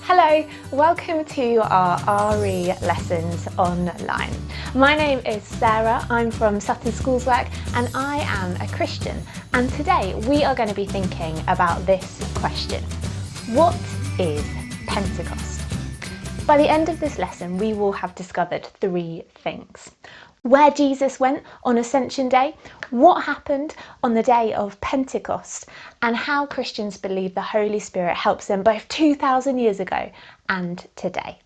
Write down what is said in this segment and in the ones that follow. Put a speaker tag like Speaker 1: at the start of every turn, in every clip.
Speaker 1: Hello, welcome to our RE lessons online. My name is Sarah, I'm from Sutton Schoolswork and I am a Christian, and today we are going to be thinking about this question: what is Pentecost? By the end of this lesson we will have discovered three things: where Jesus went on Ascension Day, what happened on the day of Pentecost, and how Christians believe the Holy Spirit helps them both 2,000 years ago and today.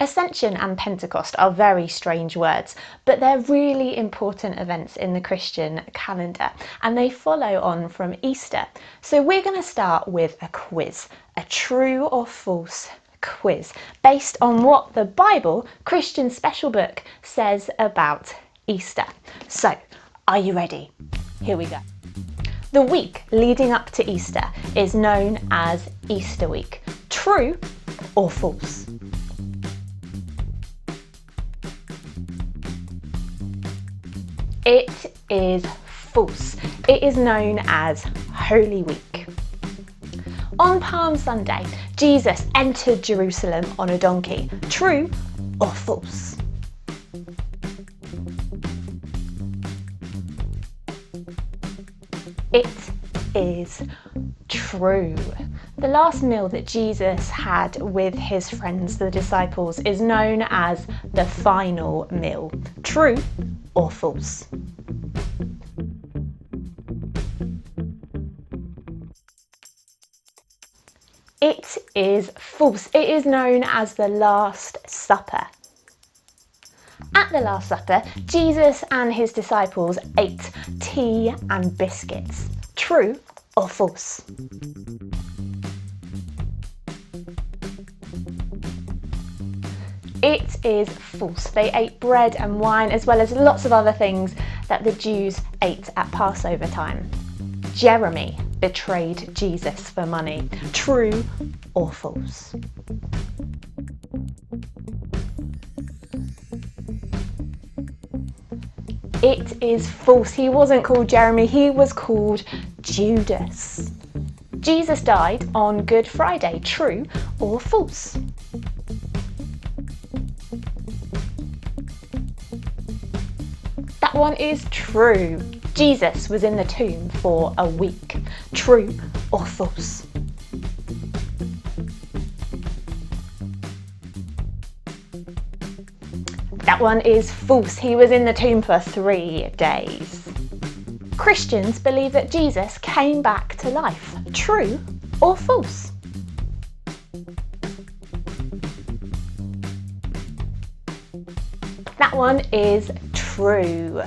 Speaker 1: Ascension and Pentecost are very strange words, but they're really important events in the Christian calendar, and they follow on from Easter. So we're going to start with a quiz, a true or false quiz, based on what the Bible, Christian special book, says about Easter. So, are you ready? Here we go. The week leading up to Easter is known as Easter week. True or false? It is false. It is known as Holy Week. On Palm Sunday, Jesus entered Jerusalem on a donkey. True or false? It is true. The last meal that Jesus had with his friends, the disciples, is known as the final meal. True or false? It is false. It is known as the Last Supper. At the Last Supper, Jesus and his disciples ate tea and biscuits. True or false? It is false. They ate bread and wine as well as lots of other things that the Jews ate at Passover time. Jeremy betrayed Jesus for money. True or false? It is false. He wasn't called Jeremy, he was called Judas. Jesus died on Good Friday. True or false? That one is true. Jesus was in the tomb for a week. True or false? That one is false. He was in the tomb for 3 days. Christians believe that Jesus came back to life. True or false? That one is true.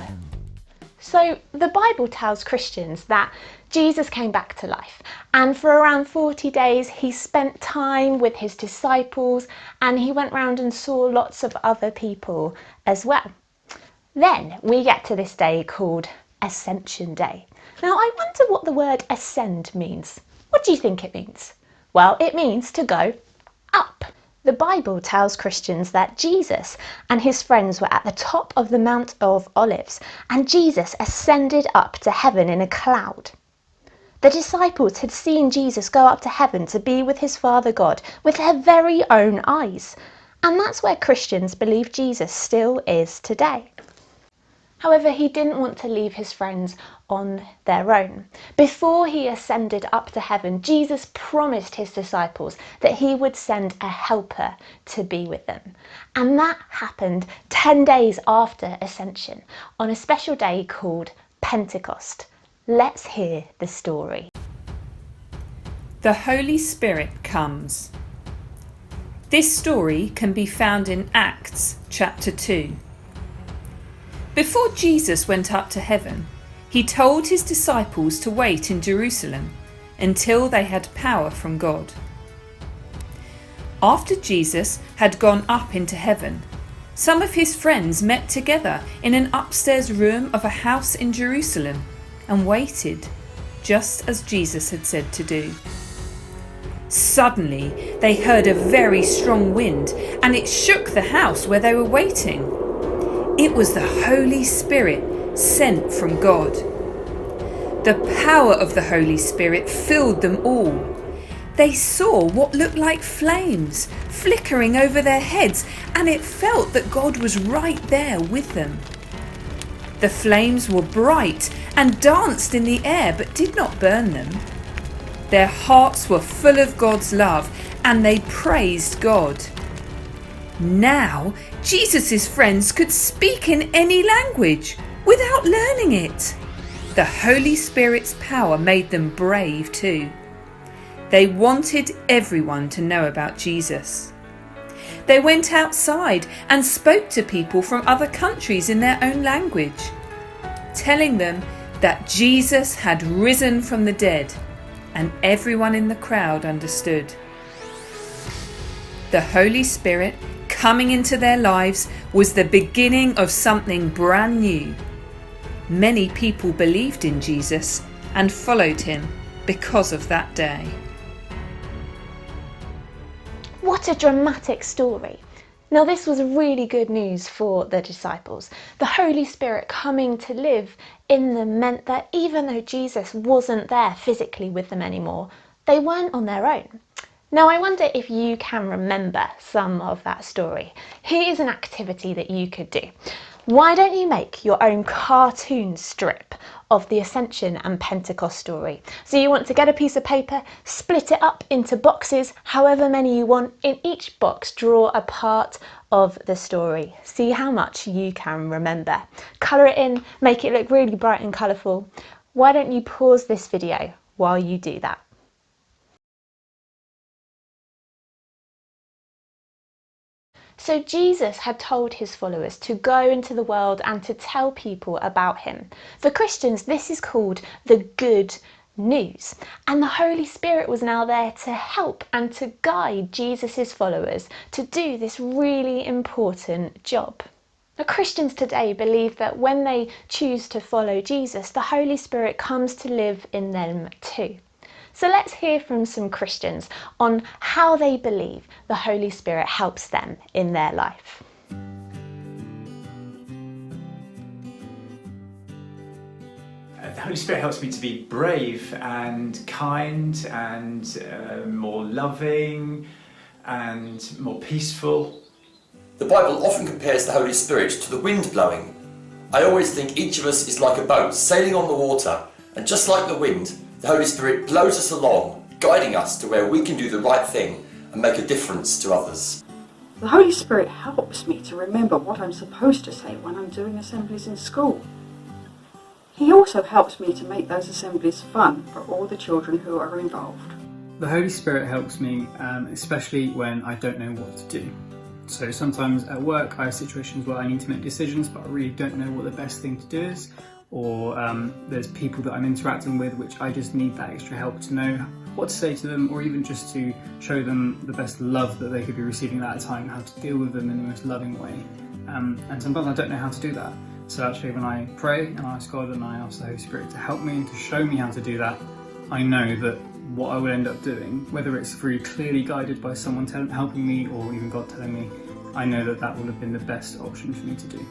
Speaker 1: So the Bible tells Christians that Jesus came back to life, and for around 40 days he spent time with his disciples and he went round and saw lots of other people as well. Then we get to this day called Ascension Day. Now I wonder what the word ascend means. What do you think it means? Well, it means to go up. The Bible tells Christians that Jesus and his friends were at the top of the Mount of Olives, and Jesus ascended up to heaven in a cloud. The disciples had seen Jesus go up to heaven to be with his Father God with their very own eyes, and that's where Christians believe Jesus still is today. However, he didn't want to leave his friends on their own. Before he ascended up to heaven, Jesus promised his disciples that he would send a helper to be with them. And that happened 10 days after Ascension, on a special day called Pentecost. Let's hear the story.
Speaker 2: The Holy Spirit comes. This story can be found in Acts chapter 2. Before Jesus went up to heaven, he told his disciples to wait in Jerusalem until they had power from God. After Jesus had gone up into heaven, some of his friends met together in an upstairs room of a house in Jerusalem and waited, just as Jesus had said to do. Suddenly, they heard a very strong wind, and it shook the house where they were waiting. It was the Holy Spirit sent from God. The power of the Holy Spirit filled them all. they saw what looked like flames flickering over their heads, and it felt that God was right there with them. The flames were bright and danced in the air but did not burn them. Their hearts were full of God's love and they praised God. Now, Jesus' friends could speak in any language without learning it. The Holy Spirit's power made them brave too. They wanted everyone to know about Jesus. They went outside and spoke to people from other countries in their own language, telling them that Jesus had risen from the dead, and everyone in the crowd understood. The Holy Spirit coming into their lives was the beginning of something brand new. Many people believed in Jesus and followed him because of that day.
Speaker 1: What a dramatic story. Now this was really good news for the disciples. The Holy Spirit coming to live in them meant that even though Jesus wasn't there physically with them anymore, they weren't on their own. Now I wonder if you can remember some of that story. Here's an activity that you could do. Why don't you make your own cartoon strip of the Ascension and Pentecost story? So you want to get a piece of paper, split it up into boxes, however many you want. In each box, draw a part of the story. See how much you can remember. Colour it in, make it look really bright and colourful. Why don't you pause this video while you do that? So Jesus had told his followers to go into the world and to tell people about him. For Christians, this is called the good news. And the Holy Spirit was now there to help and to guide Jesus' followers to do this really important job. Now, Christians today believe that when they choose to follow Jesus, the Holy Spirit comes to live in them too. So let's hear from some Christians on how they believe the Holy Spirit helps them in their life.
Speaker 3: The Holy Spirit helps me to be brave and kind and more loving and more peaceful.
Speaker 4: The Bible often compares the Holy Spirit to the wind blowing. I always think each of us is like a boat sailing on the water, and just like the wind, the Holy Spirit blows us along, guiding us to where we can do the right thing and make a difference to others.
Speaker 5: The Holy Spirit helps me to remember what I'm supposed to say when I'm doing assemblies in school. He also helps me to make those assemblies fun for all the children who are involved.
Speaker 6: The Holy Spirit helps me, especially when I don't know what to do. So sometimes at work I have situations where I need to make decisions but I really don't know what the best thing to do is, or there's people that I'm interacting with which I just need that extra help to know what to say to them, or even just to show them the best love that they could be receiving at that time, how to deal with them in the most loving way. And sometimes I don't know how to do that. So actually when I pray and I ask God and I ask the Holy Spirit to help me and to show me how to do that, I know that what I would end up doing, whether it's really clearly guided by someone helping me or even God telling me, I know that that would have been the best option for me to do.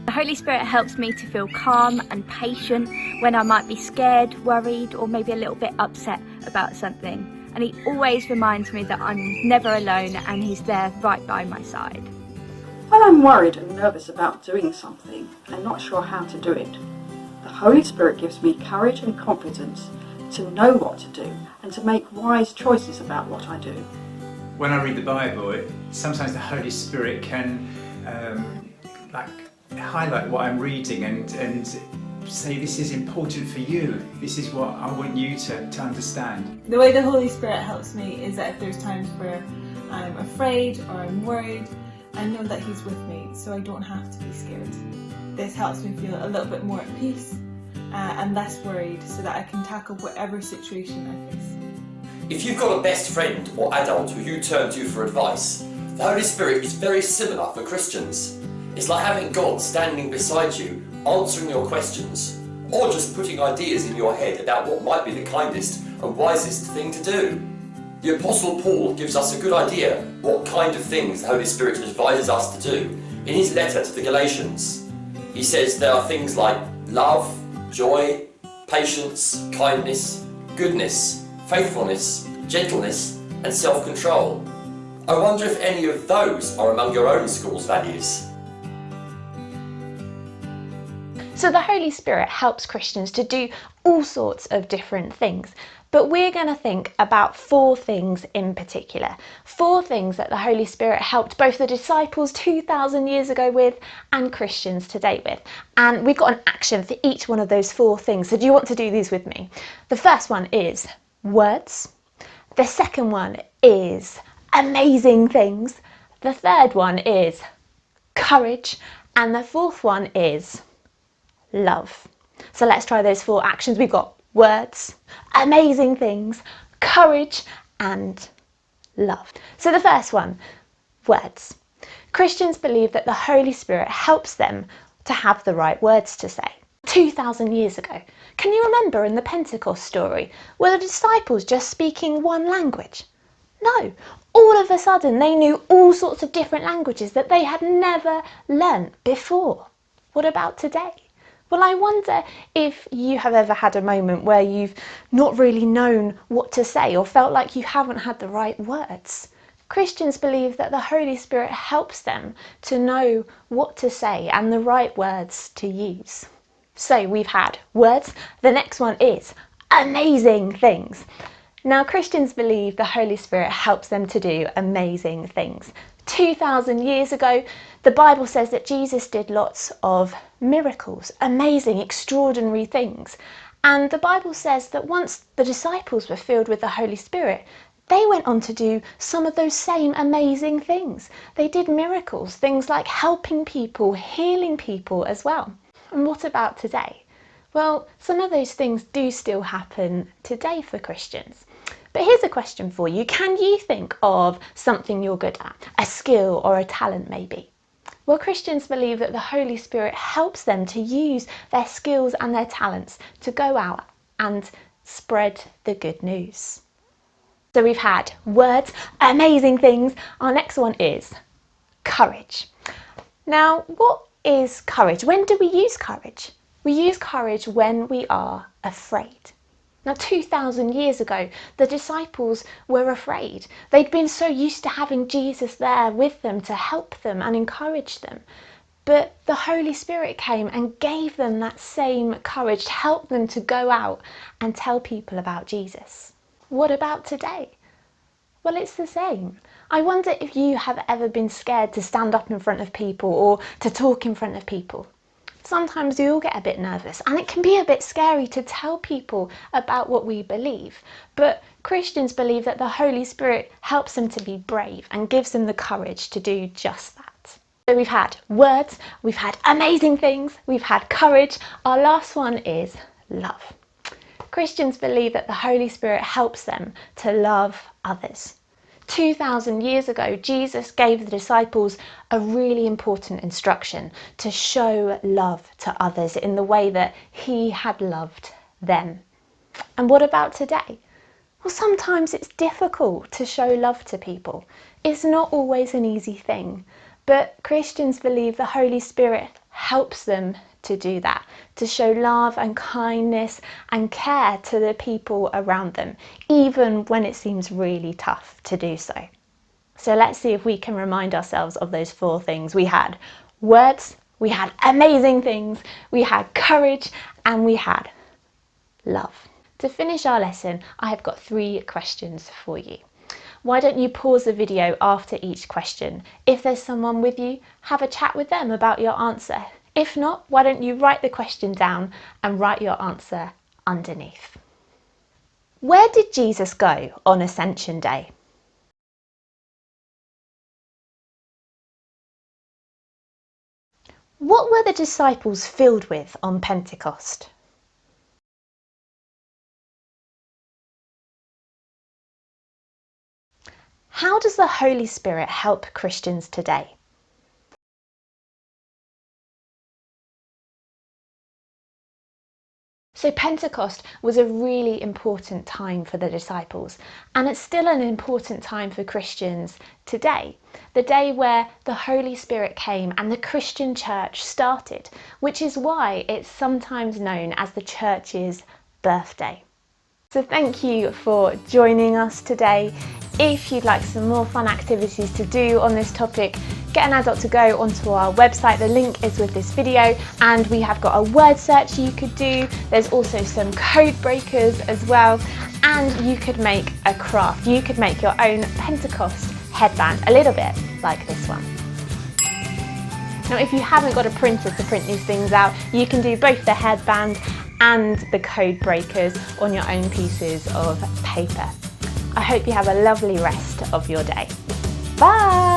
Speaker 7: The Holy Spirit helps me to feel calm and patient when I might be scared, worried, or maybe a little bit upset about something. And he always reminds me that I'm never alone and he's there right by my side.
Speaker 5: When I'm worried and nervous about doing something and not sure how to do it, the Holy Spirit gives me courage and confidence to know what to do and to make wise choices about what I do.
Speaker 3: When I read the Bible, sometimes the Holy Spirit can highlight what I'm reading and say, this is important for you, this is what I want you to understand.
Speaker 8: The way the Holy Spirit helps me is that if there's times where I'm afraid or I'm worried, I know that he's with me, so I don't have to be scared. This helps me feel a little bit more at peace and less worried, so that I can tackle whatever situation I face.
Speaker 4: If you've got a best friend or adult who you turn to for advice, the Holy Spirit is very similar for Christians. It's like having God standing beside you, answering your questions, or just putting ideas in your head about what might be the kindest and wisest thing to do. The Apostle Paul gives us a good idea what kind of things the Holy Spirit advises us to do in his letter to the Galatians. He says there are things like love, joy, patience, kindness, goodness, faithfulness, gentleness and self-control. I wonder if any of those are among your own school's values.
Speaker 1: So the Holy Spirit helps Christians to do all sorts of different things, but we're going to think about 4 things in particular. 4 things that the Holy Spirit helped both the disciples 2,000 years ago with and Christians today with. And we've got an action for each one of those 4 things. So do you want to do these with me? The first one is words. The second one is amazing things. The third one is courage. And the fourth one is love. So let's try those 4 actions. We've got words, amazing things, courage and love. So the first one, words. Christians believe that the Holy Spirit helps them to have the right words to say. 2,000 years ago, can you remember in the Pentecost story, were the disciples just speaking one language? No, all of a sudden they knew all sorts of different languages that they had never learnt before. What about today? Well, I wonder if you have ever had a moment where you've not really known what to say or felt like you haven't had the right words. Christians believe that the Holy Spirit helps them to know what to say and the right words to use. So we've had words. The next one is amazing things. Now, Christians believe the Holy Spirit helps them to do amazing things. 2,000 years ago, the Bible says that Jesus did lots of miracles, amazing, extraordinary things. And the Bible says that once the disciples were filled with the Holy Spirit, they went on to do some of those same amazing things. They did miracles, things like helping people, healing people as well. And what about today? Well, some of those things do still happen today for Christians. But here's a question for you. Can you think of something you're good at, a skill or a talent maybe? Well, Christians believe that the Holy Spirit helps them to use their skills and their talents to go out and spread the good news. So we've had words, amazing things. Our next one is courage. Now, what is courage? When do we use courage? We use courage when we are afraid. Now, 2,000 years ago, the disciples were afraid. They'd been so used to having Jesus there with them to help them and encourage them. But the Holy Spirit came and gave them that same courage to help them to go out and tell people about Jesus. What about today? Well, it's the same. I wonder if you have ever been scared to stand up in front of people or to talk in front of people. Sometimes we all get a bit nervous and it can be a bit scary to tell people about what we believe. But Christians believe that the Holy Spirit helps them to be brave and gives them the courage to do just that. So we've had words, we've had amazing things, we've had courage. Our last one is love. Christians believe that the Holy Spirit helps them to love others. 2,000 years ago, Jesus gave the disciples a really important instruction to show love to others in the way that he had loved them. And what about today? Well, sometimes it's difficult to show love to people. It's not always an easy thing, but Christians believe the Holy Spirit helps them to do that, to show love and kindness and care to the people around them, even when it seems really tough to do so. So let's see if we can remind ourselves of those 4 things. We had words, we had amazing things, we had courage, and we had love. To finish our lesson, I have got 3 questions for you. Why don't you pause the video after each question? If there's someone with you, have a chat with them about your answer. If not, why don't you write the question down and write your answer underneath. Where did Jesus go on Ascension Day? What were the disciples filled with on Pentecost? How does the Holy Spirit help Christians today? So Pentecost was a really important time for the disciples, and it's still an important time for Christians today. The day where the Holy Spirit came and the Christian church started, which is why it's sometimes known as the church's birthday. So thank you for joining us today. If you'd like some more fun activities to do on this topic, get an adult to go onto our website. The link is with this video, and we have got a word search you could do. There's also some code breakers as well, and you could make a craft. You could make your own Pentecost headband, a little bit like this one. Now, if you haven't got a printer to print these things out, you can do both the headband and the code breakers on your own pieces of paper. I hope you have a lovely rest of your day. Bye!